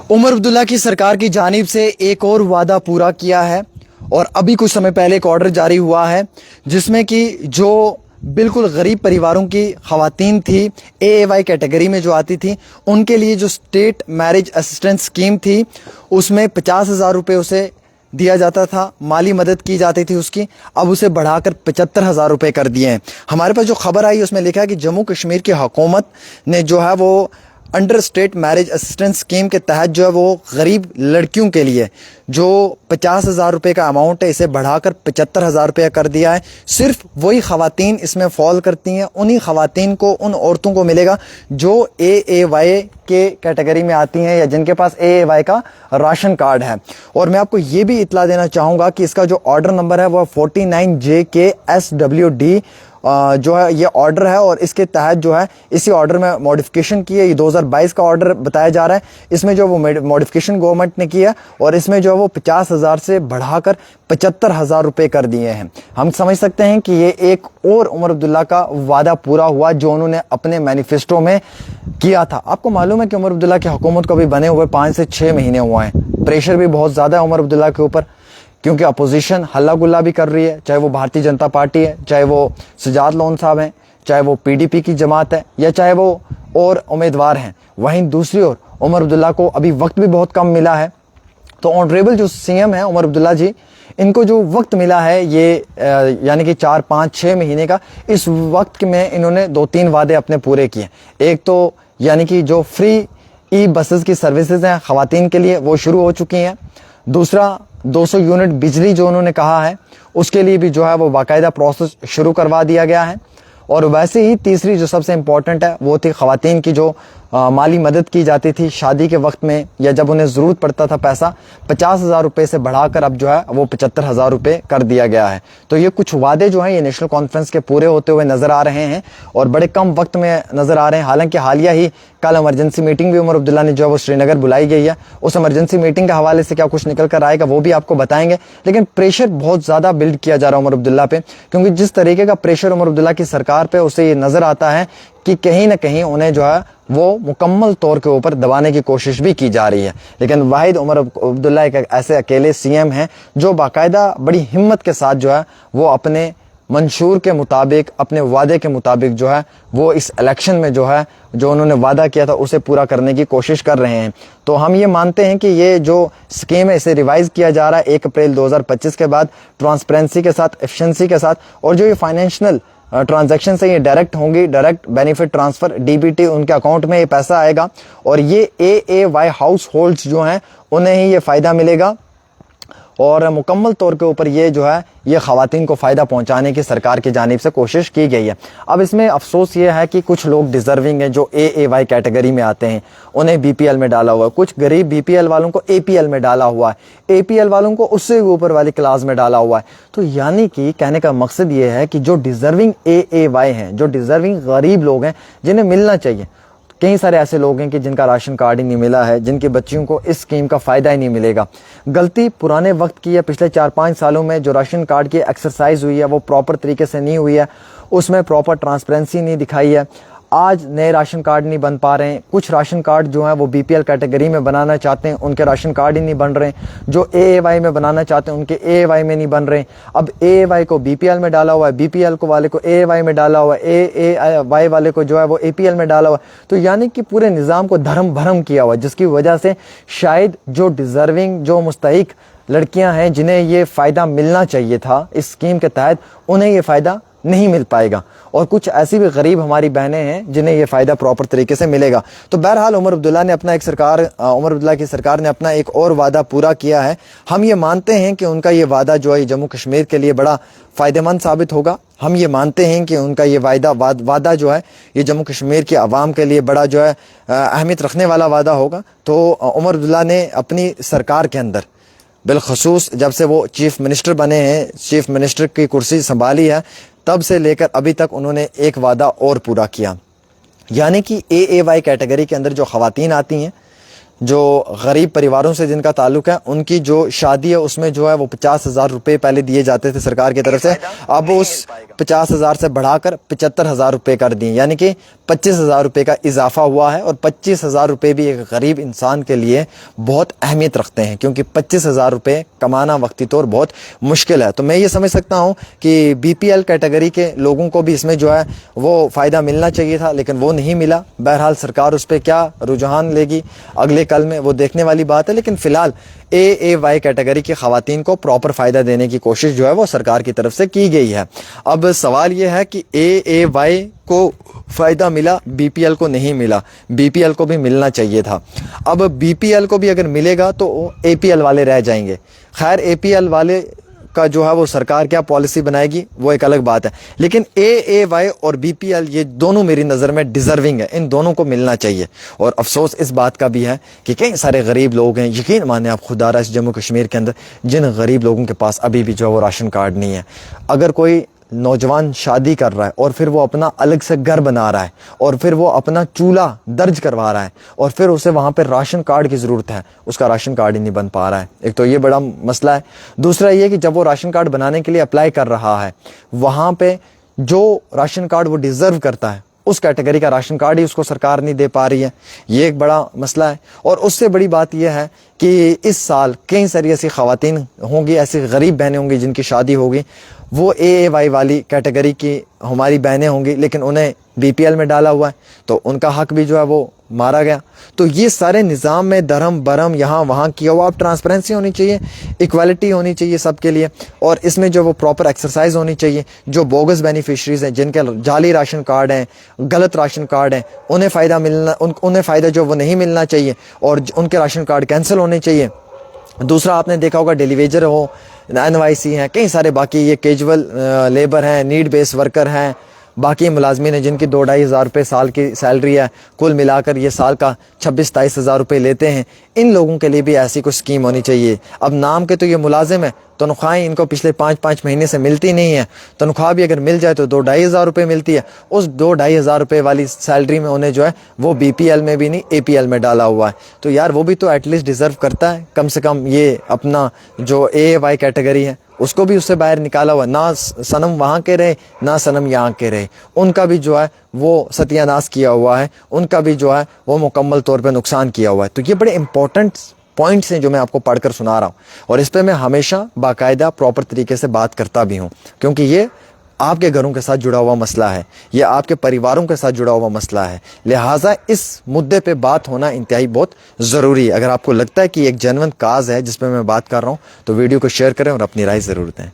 उमर अब्दुल्ला की सरकार की जानिब से एक और वादा पूरा किया है और अभी कुछ समय पहले एक ऑर्डर जारी हुआ है जिसमें कि जो बिल्कुल गरीब परिवारों की ख़वातीन थी AAY कैटेगरी में जो आती थी उनके लिए जो स्टेट मैरिज असिस्टेंस स्कीम थी उसमें 50,000 रुपये उसे दिया जाता था, माली मदद की जाती थी उसकी, अब उसे बढ़ाकर 75,000 रुपये कर दिए हैं। हमारे पास जो खबर आई उसमें लिखा है कि जम्मू कश्मीर की हुकूमत ने जो है वो under state marriage assistance scheme के तहत जो है वो गरीब लड़कियों के लिए जो 50,000 रुपये का अमाउंट है इसे बढ़ाकर 75,000 रुपये कर दिया है। सिर्फ वही ख़वातीन इसमें फॉल करती हैं, उन्हीं ख़वातीन को, उन औरतों को मिलेगा जो AAY के कैटेगरी में आती हैं या जिनके पास AAY का राशन कार्ड है। और मैं आपको ये भी इतला देना चाहूँगा कि इसका जो ऑर्डर नंबर है वो 49JKSWD जो है ये ऑर्डर है और इसके तहत जो है इसी ऑर्डर में मॉडिफिकेशन की है। ये 2022 का ऑर्डर बताया जा रहा है। इसमें जो वो मॉडिफिकेशन गवर्नमेंट ने किया और इसमें जो है वो 50,000 से बढ़ाकर 75,000 रुपये कर दिए हैं। हम समझ सकते हैं कि ये एक और उमर अब्दुल्ला का वादा पूरा हुआ जो उन्होंने अपने मैनिफेस्टो में किया था। आपको मालूम है कि उमर अब्दुल्ला की हुकूमत को भी बने हुए 5 से 6 महीने हुए हैं। प्रेशर भी बहुत ज़्यादा है उमर अब्दुल्ला के ऊपर क्योंकि अपोजिशन हल्ला गुल्ला भी कर रही है, चाहे वो भारतीय जनता पार्टी है, चाहे वो सजाद लोन साहब हैं, चाहे वो PDP की जमात है या चाहे वो और उम्मीदवार हैं। वहीं दूसरी ओर उमर अब्दुल्ला को अभी वक्त भी बहुत कम मिला है। तो ऑनरेबल जो CM है उमर अब्दुल्ला जी, इनको जो वक्त मिला है ये यानी कि 4, 5, 6 महीने का, इस वक्त में इन्होंने 2-3 वादे अपने पूरे किए। एक तो यानी कि जो फ्री बसेस की सर्विसेज हैं ख़वातीन के लिए वो शुरू हो चुकी हैं। दूसरा 200 यूनिट बिजली जो उन्होंने कहा है उसके लिए भी जो है वो बाकायदा प्रोसेस शुरू करवा दिया गया है। और वैसे ही तीसरी जो सबसे इम्पॉर्टेंट है वो थी ख़वातीन की जो माली मदद की जाती थी शादी के वक्त में या जब उन्हें ज़रूरत पड़ता था पैसा, 50,000 रुपये से बढ़ाकर अब जो है वो 75,000 रुपये कर दिया गया है। तो ये कुछ वादे जो हैं ये नेशनल कॉन्फ्रेंस के पूरे होते हुए नज़र आ रहे हैं और बड़े कम वक्त में नज़र आ रहे हैं। हालांकि हालिया ही कल इमरजेंसी मीटिंग भी उमर अब्दुल्ला ने जो है वो श्रीनगर बुलाई गई है। उस इमरजेंसी मीटिंग के हवाले से क्या कुछ निकल कर आएगा वो भी आपको बताएंगे। लेकिन प्रेशर बहुत ज़्यादा बिल्ड किया जा रहा है उमर अब्दुल्ला पे, क्योंकि जिस तरीके का प्रेशर उमर अब्दुल्ला की सरकार पे उसे ये नज़र आता है कि कहीं ना कहीं उन्हें जो है वो मुकम्मल तौर के ऊपर दबाने की कोशिश भी की जा रही है। लेकिन वाहिद उमर अब्दुल्ला एक ऐसे अकेले CM हैं जो बाकायदा बड़ी हिम्मत के साथ जो है वो अपने मंशूर के मुताबिक, अपने वादे के मुताबिक जो है वो इस इलेक्शन में जो है जो उन्होंने वादा किया था उसे पूरा करने की कोशिश कर रहे हैं। तो हम ये मानते हैं कि ये जो स्कीम है इसे रिवाइज किया जा रहा है 1 अप्रैल 2025 के बाद, ट्रांसपेरेंसी के साथ, एफिशिएंसी के साथ, और जो ये फाइनेंशियल ट्रांजैक्शन से ये डायरेक्ट होंगी, डायरेक्ट बेनिफिट ट्रांसफर DBT, उनके अकाउंट में ये पैसा आएगा और ये AAY हाउस होल्ड्स जो हैं उन्हें ही ये फ़ायदा मिलेगा और मुकम्मल तौर के ऊपर ये जो है ये ख़वातीन को फ़ायदा पहुंचाने की सरकार की जानिब से कोशिश की गई है। अब इसमें अफसोस ये है कि कुछ लोग डिज़र्विंग हैं जो AAY कैटेगरी में आते हैं, उन्हें BPL में डाला हुआ है। कुछ गरीब BPL वालों को APL में डाला हुआ है, APL वालों को उससे ऊपर वाली क्लास में डाला हुआ है। तो यानी कि कहने का मकसद ये है कि जो डिज़र्विंग AAY हैं, जो डिज़र्विंग गरीब लोग हैं जिन्हें मिलना चाहिए, कई सारे ऐसे लोग हैं कि जिनका राशन कार्ड ही नहीं मिला है, जिनके बच्चियों को इस स्कीम का फ़ायदा ही नहीं मिलेगा। गलती पुराने वक्त की है, पिछले 4-5 सालों में जो राशन कार्ड की एक्सरसाइज हुई है वो प्रॉपर तरीके से नहीं हुई है, उसमें प्रॉपर ट्रांसपेरेंसी नहीं दिखाई है। आज नए राशन कार्ड नहीं बन पा रहे हैं। कुछ राशन कार्ड जो हैं वो BPL कैटेगरी में बनाना चाहते हैं, उनके राशन कार्ड ही नहीं बन रहे हैं। जो AAY में बनाना चाहते हैं उनके AAY में नहीं बन रहे हैं। अब AAY को BPL में डाला हुआ है, BPL को वाले को AAY में डाला हुआ है, AAY वाले को जो है वो APL में डाला हुआ है। तो यानी कि पूरे निज़ाम को धर्म भरम किया हुआ है, जिसकी वजह से शायद जो डिज़र्विंग, जो मुस्तहिक लड़कियाँ हैं जिन्हें ये फ़ायदा मिलना चाहिए था इस स्कीम के तहत, उन्हें ये फ़ायदा नहीं मिल पाएगा। और कुछ ऐसी भी गरीब हमारी बहनें हैं जिन्हें ये फ़ायदा प्रॉपर तरीके से मिलेगा। तो बहरहाल उमर अब्दुल्ला की सरकार ने अपना एक और वादा पूरा किया है। हम ये मानते हैं कि उनका ये वादा जो है जम्मू कश्मीर के लिए बड़ा फ़ायदेमंद साबित होगा। हम ये मानते हैं कि उनका ये वादा जो है ये जम्मू कश्मीर की आवाम के लिए बड़ा जो है अहमियत रखने वाला वादा होगा। तो उमर अब्दुल्ला ने अपनी सरकार के अंदर बिलखसूस जब से वो चीफ मिनिस्टर बने हैं, चीफ मिनिस्टर की कुर्सी संभाली है, तब से लेकर अभी तक उन्होंने एक वादा और पूरा किया। यानी कि AAY कैटेगरी के अंदर जो ख़वातीन आती हैं, جو غریب پریواروں سے جن کا تعلق ہے ان کی جو شادی ہے اس میں جو ہے وہ 50,000 روپے پہلے دیے جاتے تھے سرکار کی طرف سے, اب اس 50,000 سے بڑھا کر 75,000 روپے کر دیے, یعنی کہ 25,000 روپے کا اضافہ ہوا ہے. اور 25,000 روپے بھی ایک غریب انسان کے لیے بہت اہمیت رکھتے ہیں, کیونکہ 25,000 روپے کمانا وقتی طور بہت مشکل ہے. تو میں یہ سمجھ سکتا ہوں کہ بی پی ایل کیٹیگری کے لوگوں کو بھی اس میں جو ہے وہ فائدہ ملنا چاہیے تھا, لیکن وہ نہیں ملا. بہرحال سرکار اس پہ کیا رجحان لے گی اگلے کل میں وہ دیکھنے والی بات ہے, لیکن فی الحال اے وائی کیٹیگری کی خواتین کو پراپر فائدہ دینے کی کوشش جو ہے وہ سرکار کی طرف سے کی گئی ہے. اب سوال یہ ہے کہ اے وائی کو فائدہ ملا, بی پی ایل کو نہیں ملا. بی پی ایل کو بھی ملنا چاہیے تھا. اب بی پی ایل کو بھی اگر ملے گا تو اے پی ایل والے رہ جائیں گے. خیر اے پی ایل والے کا جو ہے وہ سرکار کیا پالیسی بنائے گی وہ ایک الگ بات ہے, لیکن اے وائی اور بی پی ایل یہ دونوں میری نظر میں ڈیزرونگ ہے, ان دونوں کو ملنا چاہیے. اور افسوس اس بات کا بھی ہے کہ کئی سارے غریب لوگ ہیں, یقین مانیں آپ خدا را اس جموں کشمیر کے اندر جن غریب لوگوں کے پاس ابھی بھی جو ہے وہ راشن کارڈ نہیں ہے. اگر کوئی نوجوان شادی کر رہا ہے اور پھر وہ اپنا الگ سے گھر بنا رہا ہے اور پھر وہ اپنا چولہا درج کروا رہا ہے اور پھر اسے وہاں پہ راشن کارڈ کی ضرورت ہے, اس کا راشن کارڈ ہی نہیں بن پا رہا ہے. ایک تو یہ بڑا مسئلہ ہے. دوسرا یہ کہ جب وہ راشن کارڈ بنانے کے لیے اپلائی کر رہا ہے وہاں پہ جو راشن کارڈ وہ ڈیزرو کرتا ہے اس کیٹیگری کا راشن کارڈ ہی اس کو سرکار نہیں دے پا رہی ہے. یہ ایک بڑا مسئلہ ہے. اور اس سے بڑی بات یہ ہے کہ اس سال کئی ساری ایسی خواتین ہوں گی, ایسی غریب بہنیں ہوں گی جن کی شادی ہوگی, وہ اے وائی والی کیٹیگری کی ہماری بہنیں ہوں گی, لیکن انہیں بی پی ایل میں ڈالا ہوا ہے تو ان کا حق بھی جو ہے وہ مارا گیا. تو یہ سارے نظام میں درہم برہم یہاں وہاں کیا ہوا. اب ٹرانسپیرنسی ہونی چاہیے, ایکوالٹی ہونی چاہیے سب کے لیے, اور اس میں جو وہ پراپر ایکسرسائز ہونی چاہیے. جو بوگس بینیفیشریز ہیں, جن کے جعلی راشن کارڈ ہیں, غلط راشن کارڈ ہیں, انہیں فائدہ ملنا, انہیں فائدہ جو وہ نہیں ملنا چاہیے اور ان کے راشن کارڈ کینسل ہونے چاہیے. دوسرا آپ نے دیکھا ہوگا ڈیلی ویجر ہو, این وائی سی ہیں, کئی سارے باقی یہ کیجول لیبر ہیں, نیڈ بیس ورکر ہیں, باقی ملازمین ہیں جن کی 2-2.5 ہزار روپے سال کی سیلری ہے, کل ملا کر یہ سال کا 26-27 ہزار روپے لیتے ہیں. ان لوگوں کے لیے بھی ایسی کوئی اسکیم ہونی چاہیے. اب نام کے تو یہ ملازم ہیں, تنخواہیں ان کو پچھلے 5 مہینے سے ملتی نہیں ہیں. تنخواہ بھی اگر مل جائے تو 2-2.5 ہزار روپے ملتی ہے. اس 2-2.5 ہزار روپے والی سیلری میں انہیں جو ہے وہ بی پی ایل میں بھی نہیں اے پی ایل میں ڈالا ہوا ہے. تو یار وہ بھی تو ایٹ لیسٹ ڈیزرو کرتا ہے کم سے کم یہ اپنا جو اے وائی کیٹیگری ہے اس کو بھی اس سے باہر نکالا ہوا. نہ صنم وہاں کے رہے نہ صنم یہاں کے رہے, ان کا بھی جو ہے وہ ستیہ ناش کیا ہوا ہے, ان کا بھی جو ہے وہ مکمل طور پہ نقصان کیا ہوا ہے. تو یہ بڑے امپورٹنٹ پوائنٹس ہیں جو میں آپ کو پڑھ کر سنا رہا ہوں, اور اس پہ میں ہمیشہ باقاعدہ پراپر طریقے سے بات کرتا بھی ہوں, کیونکہ یہ آپ کے گھروں کے ساتھ جڑا ہوا مسئلہ ہے, یہ آپ کے پریواروں کے ساتھ جڑا ہوا مسئلہ ہے. لہٰذا اس مدعے پہ بات ہونا انتہائی بہت ضروری ہے. اگر آپ کو لگتا ہے کہ ایک جینون کاز ہے جس پہ میں بات کر رہا ہوں تو ویڈیو کو شیئر کریں اور اپنی رائے ضرور دیں.